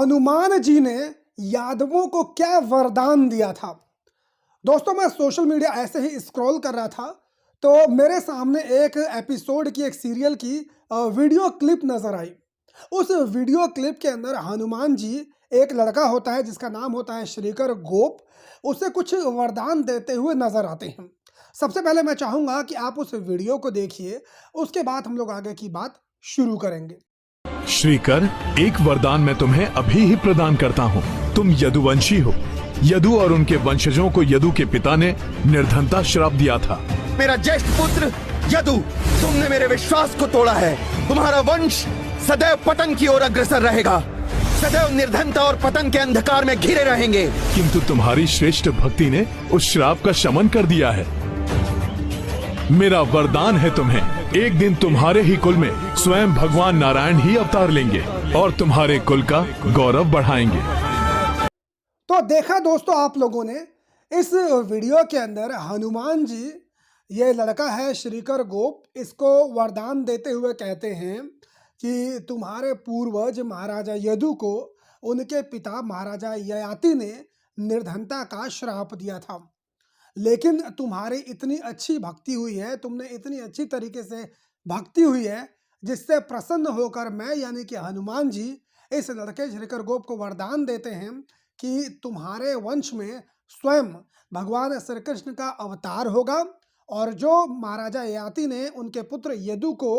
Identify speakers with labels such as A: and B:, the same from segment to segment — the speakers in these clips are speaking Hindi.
A: हनुमान जी ने यादवों को क्या वरदान दिया था। दोस्तों, मैं सोशल मीडिया ऐसे ही स्क्रॉल कर रहा था तो मेरे सामने एक एपिसोड की, एक सीरियल की वीडियो क्लिप नजर आई। उस वीडियो क्लिप के अंदर हनुमान जी, एक लड़का होता है जिसका नाम होता है श्रीकर गोप, उसे कुछ वरदान देते हुए नजर आते हैं। सबसे पहले मैं चाहूंगा कि आप उस वीडियो को देखिए, उसके बाद हम लोग आगे की बात शुरू करेंगे।
B: श्रीकर, एक वरदान मैं तुम्हें अभी ही प्रदान करता हूँ। तुम यदुवंशी हो। यदु और उनके वंशजों को यदु के पिता ने निर्धनता श्राप दिया था।
C: मेरा ज्येष्ठ पुत्र यदु, तुमने मेरे विश्वास को तोड़ा है। तुम्हारा वंश सदैव पतन की ओर अग्रसर रहेगा। सदैव निर्धनता और पतन के अंधकार में घिरे रहेंगे।
B: किंतु तुम्हारी श्रेष्ठ भक्ति ने उस श्राप का शमन कर दिया है। मेरा वरदान है तुम्हें, एक दिन तुम्हारे ही कुल में स्वयं भगवान नारायण ही अवतार लेंगे और तुम्हारे कुल का गौरव बढ़ाएंगे।
A: तो देखा दोस्तों आप लोगों ने, इस वीडियो के अंदर हनुमान जी, ये लड़का है श्रीकर गोप, इसको वरदान देते हुए कहते हैं कि तुम्हारे पूर्वज महाराजा यदु को उनके पिता महाराजा ययाति ने निर्धनता का श्राप दिया था, लेकिन तुम्हारी इतनी अच्छी भक्ति हुई है, तुमने इतनी अच्छी तरीके से भक्ति हुई है, जिससे प्रसन्न होकर मैं यानी कि हनुमान जी इस लड़के श्रीकर गोप को वरदान देते हैं कि तुम्हारे वंश में स्वयं भगवान श्री कृष्ण का अवतार होगा और जो महाराजा ययाति ने उनके पुत्र यदु को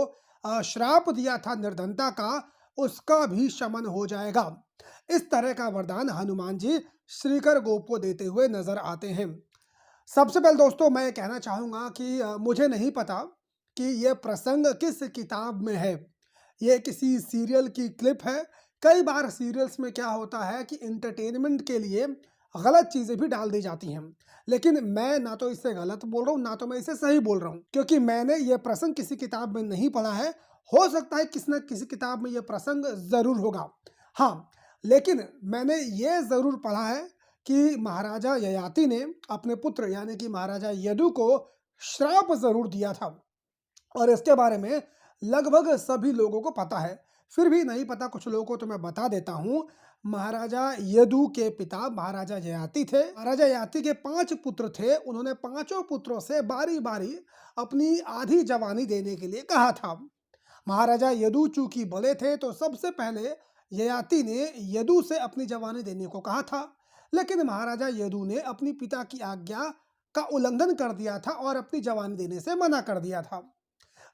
A: श्राप दिया था निर्धनता का, उसका भी शमन हो जाएगा। इस तरह का वरदान हनुमान जी श्रीकर गोप को देते हुए नजर आते हैं। सबसे पहले दोस्तों मैं कहना चाहूँगा कि मुझे नहीं पता कि यह प्रसंग किस किताब में है। ये किसी सीरियल की क्लिप है। कई बार सीरियल्स में क्या होता है कि एंटरटेनमेंट के लिए गलत चीज़ें भी डाल दी जाती हैं, लेकिन मैं ना तो इससे गलत बोल रहा हूँ ना तो मैं इसे सही बोल रहा हूँ, क्योंकि मैंने ये प्रसंग किसी किताब में नहीं पढ़ा है। हो सकता है किसी न किसी किताब में ये प्रसंग ज़रूर होगा, हाँ, लेकिन मैंने ये ज़रूर पढ़ा है कि महाराजा ययाति ने अपने पुत्र यानी कि महाराजा यदु को श्राप जरूर दिया था, और इसके बारे में लगभग सभी लोगों को पता है। फिर भी नहीं पता कुछ लोगों को तो मैं बता देता हूँ। महाराजा यदु के पिता महाराजा ययाति थे। महाराजा ययाति के 5 पुत्र थे। उन्होंने 5 पुत्रों से बारी बारी अपनी आधी जवानी देने के लिए कहा था। महाराजा यदु चूंकि बड़े थे तो सबसे पहले ययाति ने यदु से अपनी जवानी देने को कहा था, लेकिन महाराजा यदु ने अपनी पिता की आज्ञा का उल्लंघन कर दिया था और अपनी जवानी देने से मना कर दिया था।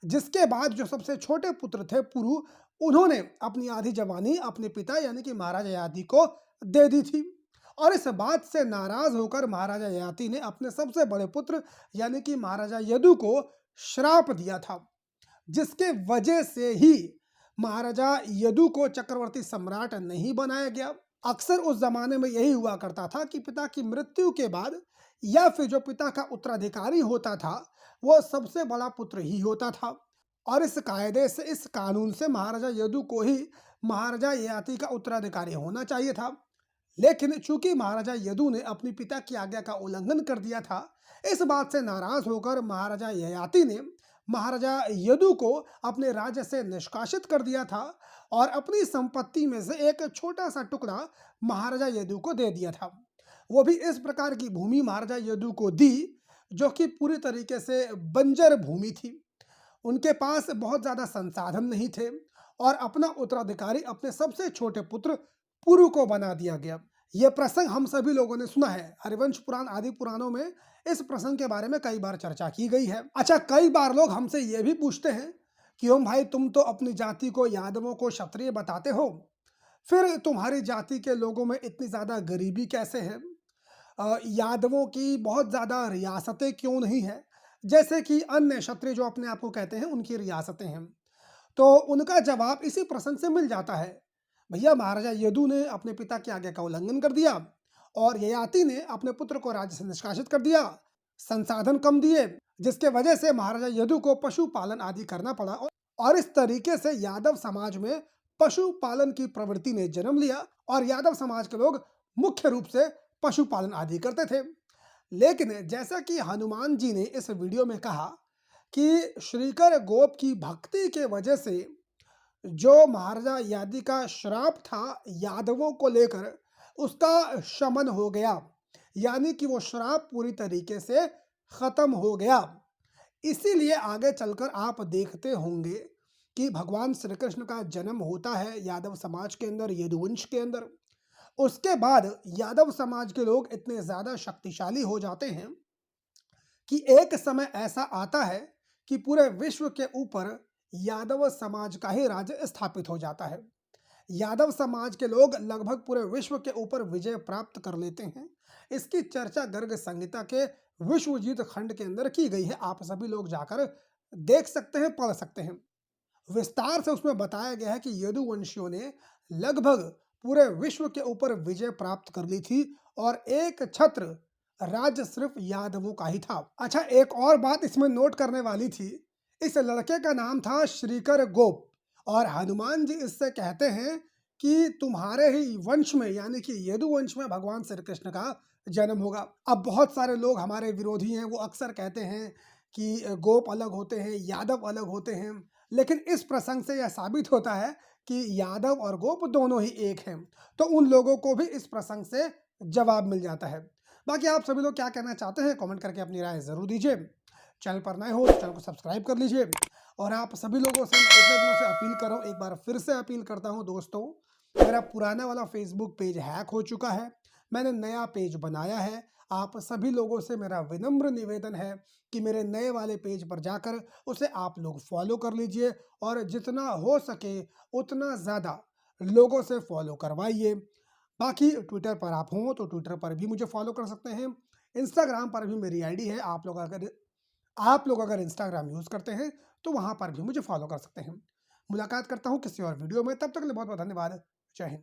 A: जिसके बाद जो सबसे छोटे पुत्र थे पुरु, उन्होंने अपनी आधी जवानी अपने पिता यानी कि महाराजा ययाति को दे दी थी, और इस बात से नाराज होकर महाराजा ययाति ने अपने सबसे बड़े पुत्र यानी कि महाराजा यदु को श्राप दिया था, जिसके वजह से ही महाराजा यदु को चक्रवर्ती सम्राट नहीं बनाया गया। अक्सर उस जमाने में यही हुआ करता था कि पिता की मृत्यु के बाद या फिर जो पिता का उत्तराधिकारी होता था वो सबसे बड़ा पुत्र ही होता था, और इस कायदे से, इस कानून से महाराजा यदु को ही महाराजा ययाति का उत्तराधिकारी होना चाहिए था। लेकिन चूंकि महाराजा यदु ने अपनी पिता की आज्ञा का उल्लंघन कर दिया था, इस बात से नाराज होकर महाराजा ययाति ने महाराजा यदु को अपने राज्य से निष्कासित कर दिया था और अपनी संपत्ति में से एक छोटा सा टुकड़ा महाराजा यदु को दे दिया था। वो भी इस प्रकार की भूमि महाराजा यदु को दी जो कि पूरी तरीके से बंजर भूमि थी। उनके पास बहुत ज़्यादा संसाधन नहीं थे और अपना उत्तराधिकारी अपने सबसे छोटे पुत्र पुरु को बना दिया गया। यह प्रसंग हम सभी लोगों ने सुना है। हरिवंश पुराण आदि पुराणों में इस प्रसंग के बारे में कई बार चर्चा की गई है। अच्छा, कई बार लोग हमसे ये भी पूछते हैं कि ओम भाई, तुम तो अपनी जाति को, यादवों को क्षत्रिय बताते हो, फिर तुम्हारी जाति के लोगों में इतनी ज़्यादा गरीबी कैसे है? यादवों की बहुत ज़्यादा रियासतें क्यों नहीं है, जैसे कि अन्य क्षत्रिय जो अपने आप को कहते हैं उनकी रियासतें हैं? तो उनका जवाब इसी प्रसंग से मिल जाता है। भैया, महाराजा यदु ने अपने पिता की आज्ञा का उल्लंघन कर दिया और ययाति ने अपने पुत्र को राज्य से निष्कासित कर दिया, संसाधन कम दिए, जिसके वजह से महाराजा यदु को पशुपालन आदि करना पड़ा, और इस तरीके से यादव समाज में पशुपालन की प्रवृत्ति ने जन्म लिया और यादव समाज के लोग मुख्य रूप से पशुपालन आदि करते थे। लेकिन जैसा कि हनुमान जी ने इस वीडियो में कहा कि श्रीकर गोप की भक्ति के वजह से जो महाराजा यादी का श्राप था यादवों को लेकर, उसका शमन हो गया, यानी कि वो श्राप पूरी तरीके से खत्म हो गया। इसीलिए आगे चलकर आप देखते होंगे कि भगवान श्री कृष्ण का जन्म होता है यादव समाज के अंदर, यदुवंश के अंदर। उसके बाद यादव समाज के लोग इतने ज्यादा शक्तिशाली हो जाते हैं कि एक समय ऐसा आता है कि पूरे विश्व के ऊपर यादव समाज का ही राज्य स्थापित हो जाता है। यादव समाज के लोग लगभग पूरे विश्व के ऊपर विजय प्राप्त कर लेते हैं। इसकी चर्चा गर्ग संहिता के विश्वजीत खंड के अंदर की गई है। आप सभी लोग जाकर देख सकते हैं, पढ़ सकते हैं। विस्तार से उसमें बताया गया है कि यदुवंशियों ने लगभग पूरे विश्व के ऊपर विजय प्राप्त कर ली थी और एक छत्र राज्य सिर्फ यादवों का ही था। अच्छा, एक और बात इसमें नोट करने वाली थी, इस लड़के का नाम था श्रीकर गोप और हनुमान जी इससे कहते हैं कि तुम्हारे ही वंश में यानी कि यदुवंश में भगवान श्री कृष्ण का जन्म होगा। अब बहुत सारे लोग हमारे विरोधी हैं, वो अक्सर कहते हैं कि गोप अलग होते हैं, यादव अलग होते हैं, लेकिन इस प्रसंग से यह साबित होता है कि यादव और गोप दोनों ही एक हैं। तो उन लोगों को भी इस प्रसंग से जवाब मिल जाता है। बाकी आप सभी लोग क्या कहना चाहते हैं कमेंट करके अपनी राय जरूर दीजिए। चैनल पर नए हो तो चैनल को सब्सक्राइब कर लीजिए। और आप सभी लोगों से मैं इतने दिनों से अपील कर रहा हूँ, एक बार फिर से अपील करता हूँ दोस्तों, मेरा पुराना वाला फेसबुक पेज हैक हो चुका है, मैंने नया पेज बनाया है। आप सभी लोगों से मेरा विनम्र निवेदन है कि मेरे नए वाले पेज पर जाकर उसे आप लोग फॉलो कर लीजिए और जितना हो सके उतना ज़्यादा लोगों से फॉलो करवाइए। बाकी ट्विटर पर आप हों तो ट्विटर पर भी मुझे फॉलो कर सकते हैं, इंस्टाग्राम पर भी मेरी आईडी है। आप लोग अगर इंस्टाग्राम यूज़ करते हैं तो वहाँ पर भी मुझे फॉलो कर सकते हैं। मुलाकात करता हूँ किसी और वीडियो में, तब तक के लिए बहुत बहुत धन्यवाद। जय हिंद।